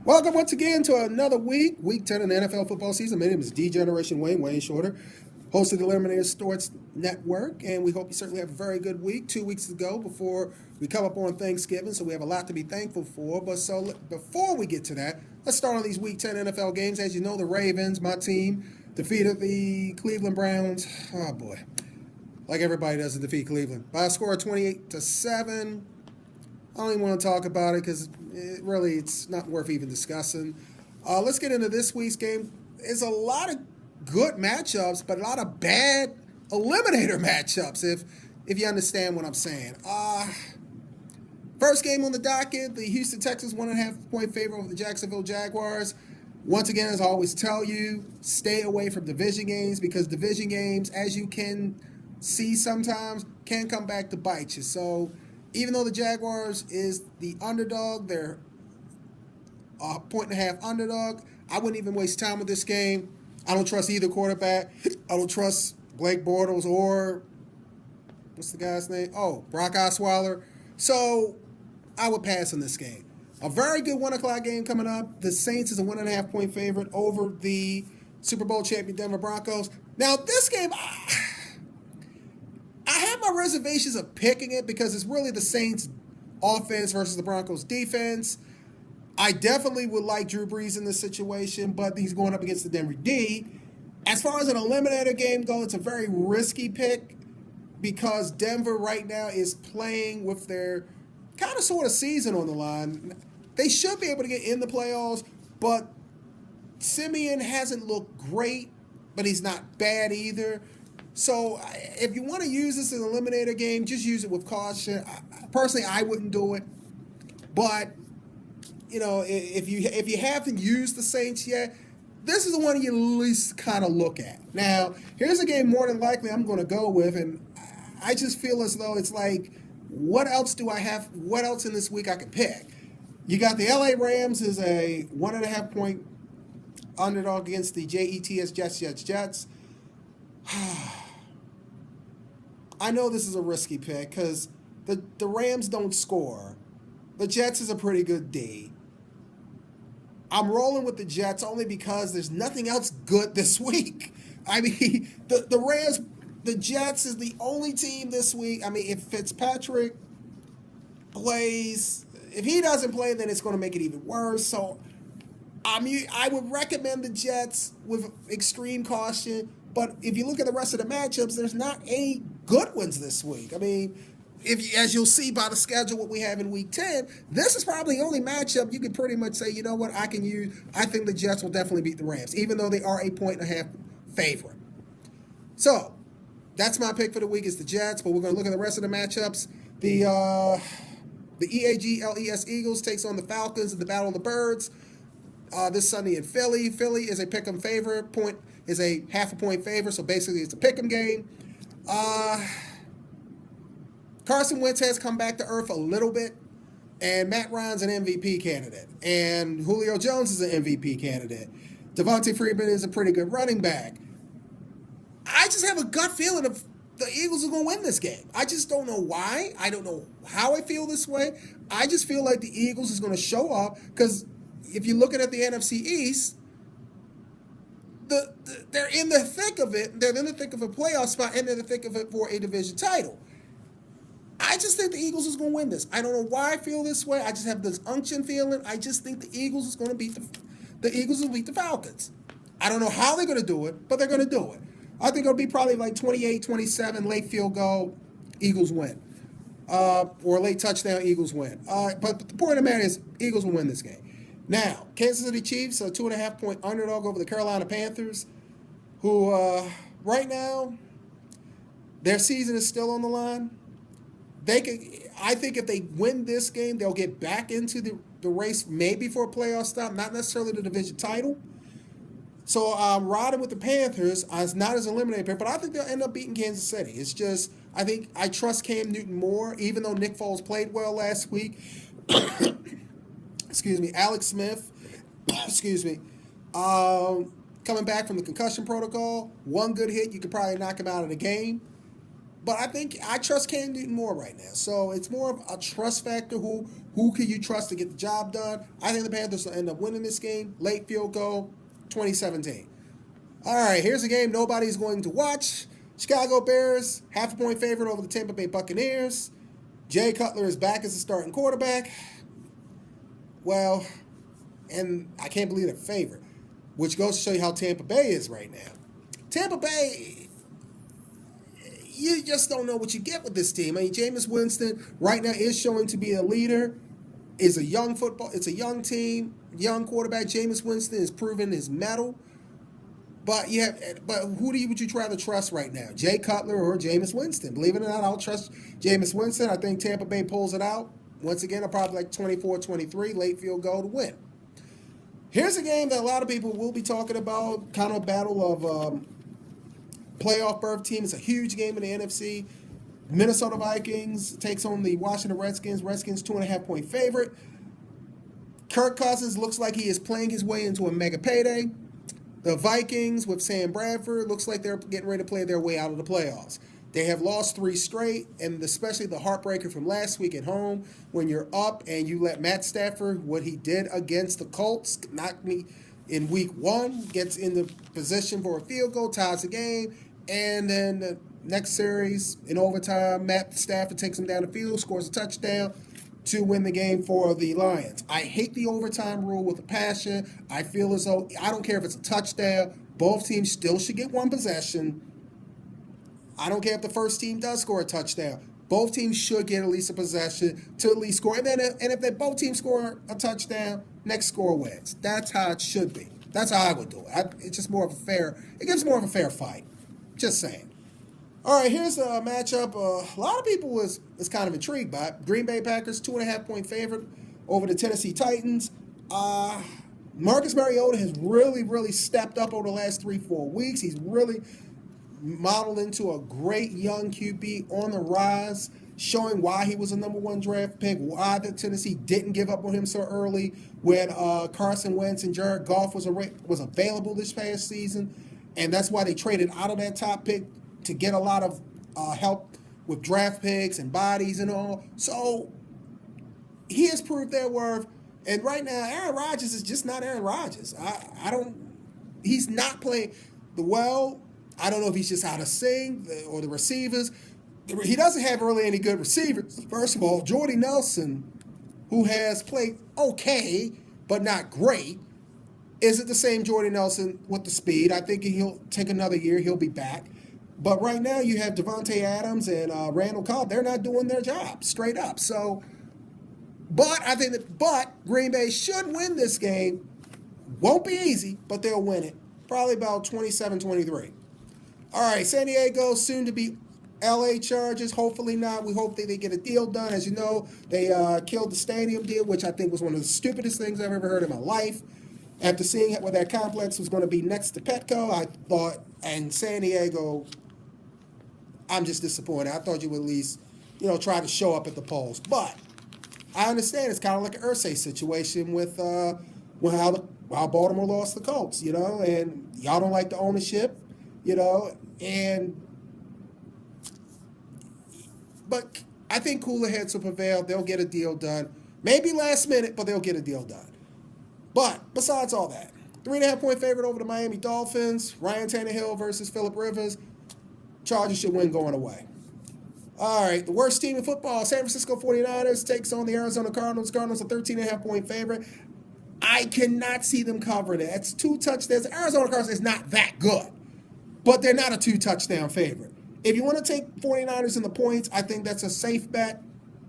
Welcome once again to another week 10 in the NFL football season. My name is D-Generation Wayne Shorter, host of the Eliminator Sports Network, and we hope you certainly have a very good week. 2 weeks to go before we come up on Thanksgiving, so we have a lot to be thankful for. Before we get to that, let's start on these Week 10 NFL games. As you know, the Ravens, my team, defeated the Cleveland Browns. Oh, boy. Like everybody does to defeat Cleveland. By a score of 28-7. I don't even want to talk about it because it's not worth even discussing. Let's get into this week's game. There's a lot of good matchups, but a lot of bad eliminator matchups, if you understand what I'm saying. First game on the docket, the Houston Texans 1.5 point favorite over the Jacksonville Jaguars. Once again, as I always tell you, stay away from division games because division games, as you can see sometimes, can come back to bite you. So even though the Jaguars is the underdog, they're a 1.5 underdog, I wouldn't even waste time with this game. I don't trust either quarterback. I don't trust Blake Bortles or, what's the guy's name? Oh, Brock Osweiler. So I would pass on this game. A very good 1 o'clock game coming up. The Saints is a 1.5 point favorite over the Super Bowl champion Denver Broncos. Now, this game, I have my reservations of picking it because it's really the Saints offense versus the Broncos defense. I definitely would like Drew Brees in this situation, but he's going up against the Denver D. As far as an eliminator game goes, it's a very risky pick because Denver right now is playing with their kind of sort of season on the line. They should be able to get in the playoffs, but Simeon hasn't looked great, but he's not bad either. So if you want to use this as an eliminator game, just use it with caution. Personally, I wouldn't do it. But, you know, if you haven't used the Saints yet, this is the one you at least kind of look at. Now, here's a game more than likely I'm going to go with, and I just feel as though it's like, what else do I have? What else in this week I can pick? You got the LA Rams as a 1.5 point underdog against the Jets. I know this is a risky pick because the Rams don't score. The Jets is a pretty good D. I'm rolling with the Jets only because there's nothing else good this week. I mean, the Rams, the Jets is the only team this week. I mean, if Fitzpatrick plays, if he doesn't play, then it's going to make it even worse. So I would recommend the Jets with extreme caution. But if you look at the rest of the matchups, there's not any good ones this week. I mean, as you'll see by the schedule what we have in Week 10, this is probably the only matchup you could pretty much say, you know what, I can use. I think the Jets will definitely beat the Rams, even though they are a 1.5 favorite. So that's my pick for the week is the Jets, but we're going to look at the rest of the matchups. The EAGLES Eagles takes on the Falcons in the Battle of the Birds this Sunday in Philly. Philly is a pick'em favorite. Is a 0.5 point favorite, so basically it's a pick'em game. Carson Wentz has come back to earth a little bit, and Matt Ryan's an MVP candidate, and Julio Jones is an MVP candidate. Devontae Freeman is a pretty good running back. I just have a gut feeling of the Eagles are going to win this game. I just don't know why. I don't know how I feel this way. I just feel like the Eagles is going to show up because if you're looking at the NFC East, they're in the thick of it. They're in the thick of a playoff spot, and they're in the thick of it for a division title. I just think the Eagles is going to win this. I don't know why I feel this way. I just have this unction feeling. I just think the Eagles is going to beat the Eagles will beat the Falcons. I don't know how they're going to do it, but they're going to do it. I think it'll be probably like 28-27, late field goal, Eagles win. Or late touchdown, Eagles win. But the point of the matter is, Eagles will win this game. Now, Kansas City Chiefs, a 2.5 point underdog over the Carolina Panthers, who right now, their season is still on the line. I think if they win this game, they'll get back into the race, maybe for a playoff stop, not necessarily the division title. So I'm riding with the Panthers. It's not as an eliminator pick, but I think they'll end up beating Kansas City. It's just, I trust Cam Newton more, even though Nick Foles played well last week. Excuse me, Alex Smith, coming back from the concussion protocol. One good hit, you could probably knock him out of the game. But I trust Cam Newton more right now. So it's more of a trust factor. Who can you trust to get the job done? I think the Panthers will end up winning this game. Late field goal, 2017. All right, here's a game nobody's going to watch. Chicago Bears, half a point favorite over the Tampa Bay Buccaneers. Jay Cutler is back as a starting quarterback. Well, and I can't believe they're favorite, which goes to show you how Tampa Bay is right now. Tampa Bay, you just don't know what you get with this team. I mean, Jameis Winston right now is showing to be a leader. It's a young team, young quarterback. Jameis Winston is proving his mettle. But who would you rather trust right now? Jay Cutler or Jameis Winston? Believe it or not, I'll trust Jameis Winston. I think Tampa Bay pulls it out. Once again, I'll probably like 24-23, late field goal to win. Here's a game that a lot of people will be talking about, kind of a battle of playoff berth team. It's a huge game in the NFC. Minnesota Vikings takes on the Washington Redskins. Redskins 2.5-point favorite. Kirk Cousins looks like he is playing his way into a mega payday. The Vikings with Sam Bradford looks like they're getting ready to play their way out of the playoffs. They have lost 3 straight, and especially the heartbreaker from last week at home when you're up and you let Matt Stafford, what he did against the Colts, knock me in week 1, gets in the position for a field goal, ties the game, and then the next series in overtime, Matt Stafford takes him down the field, scores a touchdown to win the game for the Lions. I hate the overtime rule with a passion. I feel as though, I don't care if it's a touchdown, both teams still should get one possession. I don't care if the first team does score a touchdown. Both teams should get at least a possession to at least score. And if they both teams score a touchdown, next score wins. That's how it should be. That's how I would do it. It's just more of a fair, it gives more of a fair fight. Just saying. All right, here's a matchup a lot of people was kind of intrigued by. Green Bay Packers, 2.5-point favorite over the Tennessee Titans. Marcus Mariota has really stepped up over the last 3-4 weeks. He's really modeled into a great young QB on the rise, showing why he was a number 1 draft pick, why the Tennessee didn't give up on him so early when Carson Wentz and Jared Goff was available this past season. And that's why they traded out of that top pick to get a lot of help with draft picks and bodies and all. So he has proved their worth. And right now, Aaron Rodgers is just not Aaron Rodgers. He's not playing well. I don't know if he's just out of sync or the receivers. He doesn't have really any good receivers. First of all, Jordy Nelson, who has played okay, but not great, isn't the same Jordy Nelson with the speed. I think he'll take another year. He'll be back. But right now you have Devontae Adams and Randall Cobb. They're not doing their job, straight up. So, but Green Bay should win this game. Won't be easy, but they'll win it. Probably about 27-23. All right, San Diego, soon to be LA Chargers. Hopefully not. We hope that they get a deal done. As you know, they killed the stadium deal, which I think was one of the stupidest things I've ever heard in my life. After seeing where that complex was going to be next to Petco, I thought, and San Diego, I'm just disappointed. I thought you would at least, try to show up at the polls. But I understand it's kind of like an Irsay situation with how Baltimore lost the Colts, and y'all don't like the ownership, but I think cooler heads will prevail. They'll get a deal done. Maybe last minute, but they'll get a deal done. But besides all that, 3.5-point favorite over the Miami Dolphins. Ryan Tannehill versus Phillip Rivers. Chargers should win going away. All right, the worst team in football, San Francisco 49ers, takes on the Arizona Cardinals. Cardinals a 13.5-point favorite. I cannot see them covering it. That's 2 touchdowns. Arizona Cardinals is not that good, but they're not a 2-touchdown favorite. If you want to take 49ers in the points, I think that's a safe bet.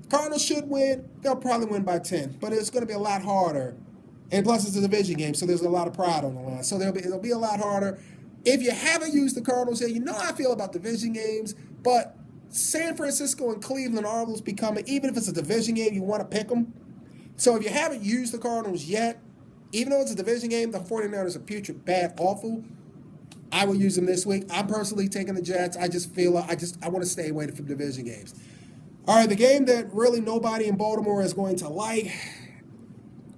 Cardinals should win. They'll probably win by 10, but it's going to be a lot harder. And plus, it's a division game, so there's a lot of pride on the line. So it'll be a lot harder. If you haven't used the Cardinals yet, how I feel about division games, but San Francisco and Cleveland are almost becoming, even if it's a division game, you want to pick them. So if you haven't used the Cardinals yet, even though it's a division game, the 49ers are putrid, bad, awful. I will use them this week. I'm personally taking the Jets. I just feel I want to stay away from division games. All right, the game that really nobody in Baltimore is going to like.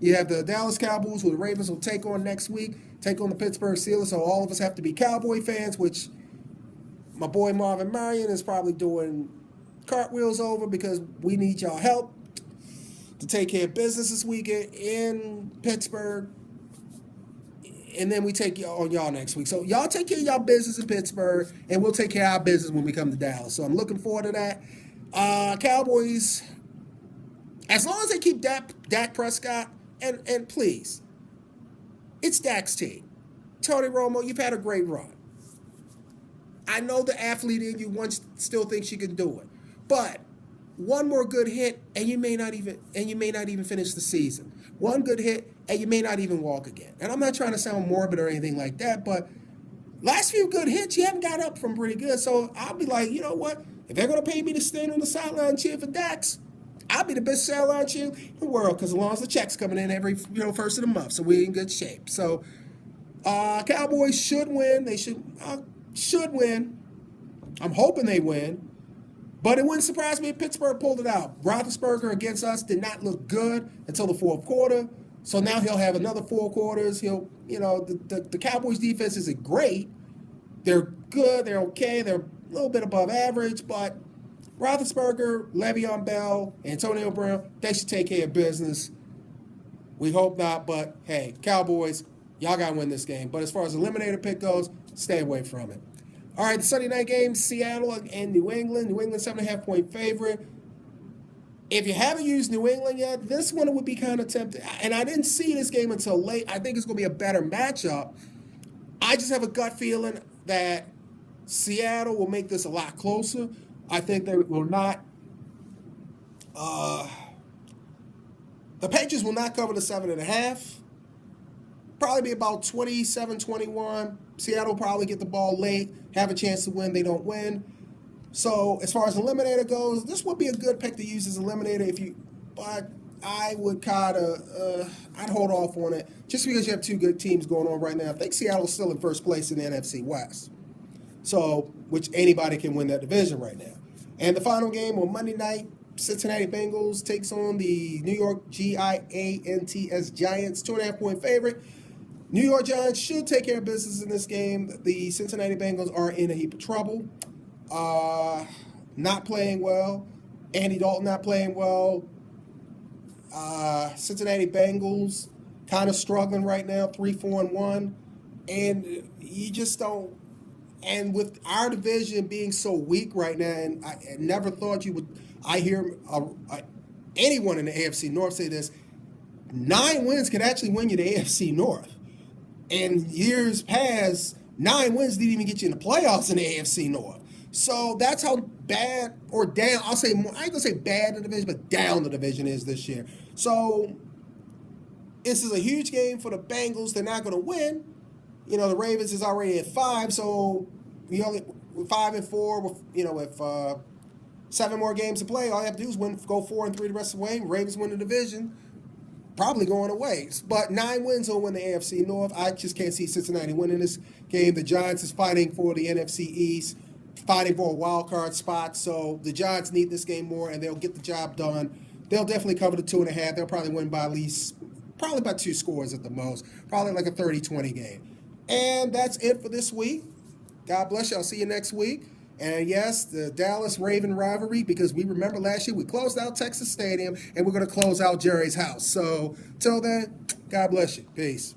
You have the Dallas Cowboys, who the Ravens will take on next week, take on the Pittsburgh Steelers. So all of us have to be Cowboy fans, which my boy Marvin Marion is probably doing cartwheels over because we need y'all help. to take care of business this weekend in Pittsburgh. And then we take on y'all next week. So y'all take care of y'all business in Pittsburgh, and we'll take care of our business when we come to Dallas. So I'm looking forward to that. Cowboys, as long as they keep Dak Prescott, and please, it's Dak's team. Tony Romo, you've had a great run. I know the athlete in you still thinks you can do it, but one more good hit, and you may not even finish the season. One good hit, and you may not even walk again. And I'm not trying to sound morbid or anything like that, but last few good hits, you haven't got up from pretty good. So I'll be like, you know what? If they're going to pay me to stand on the sideline and cheer for Dax, I'll be the best sideline cheer in the world, because as long as the check's coming in every first of the month, so we're in good shape. So Cowboys should win. They should win. I'm hoping they win. But it wouldn't surprise me if Pittsburgh pulled it out. Roethlisberger against us did not look good until the fourth quarter. So now he'll have another 4 quarters. The Cowboys defense isn't great. They're good. They're okay. They're a little bit above average. But Roethlisberger, Le'Veon Bell, Antonio Brown, they should take care of business. We hope not. But, hey, Cowboys, y'all got to win this game. But as far as the Eliminator pick goes, stay away from it. All right, the Sunday night game, Seattle and New England. New England, 7.5-point favorite. If you haven't used New England yet, this one would be kind of tempting. And I didn't see this game until late. I think it's going to be a better matchup. I just have a gut feeling that Seattle will make this a lot closer. I think they will not. The Patriots will not cover the 7.5. Probably be about 27-21. Seattle will probably get the ball late, have a chance to win. They don't win. So as far as Eliminator goes, this would be a good pick to use as Eliminator but I would kind of, I'd hold off on it just because you have 2 good teams going on right now. I think Seattle's still in first place in the NFC West. So, which anybody can win that division right now. And the final game on Monday night, Cincinnati Bengals takes on the New York Giants Giants, 2.5-point favorite. New York Giants should take care of business in this game. The Cincinnati Bengals are in a heap of trouble. Not playing well. Andy Dalton not playing well. Cincinnati Bengals kind of struggling right now, 3-4-1. And you just don't. And with our division being so weak right now, and I never thought you would. I hear anyone in the AFC North say this: 9 wins could actually win you the AFC North. In years past, 9 wins didn't even get you in the playoffs in the AFC North. So that's how bad or down, I ain't going to say bad the division, but down the division is this year. So this is a huge game for the Bengals. They're not going to win. The Ravens is already at 5, so we only 5-4. With 7 more games to play, all you have to do is go 4-3 the rest of the way. Ravens win the division. Probably going away. But 9 wins will win the AFC North. I just can't see Cincinnati winning this game. The Giants is fighting for the NFC East, fighting for a wild card spot. So the Giants need this game more, and they'll get the job done. They'll definitely cover the 2.5. They'll probably win by at least, probably by 2 scores at the most. Probably like a 30-20 game. And that's it for this week. God bless you. I'll see you next week. And yes, the Dallas-Raven rivalry, because we remember last year we closed out Texas Stadium, and we're going to close out Jerry's house. So, till then, God bless you. Peace.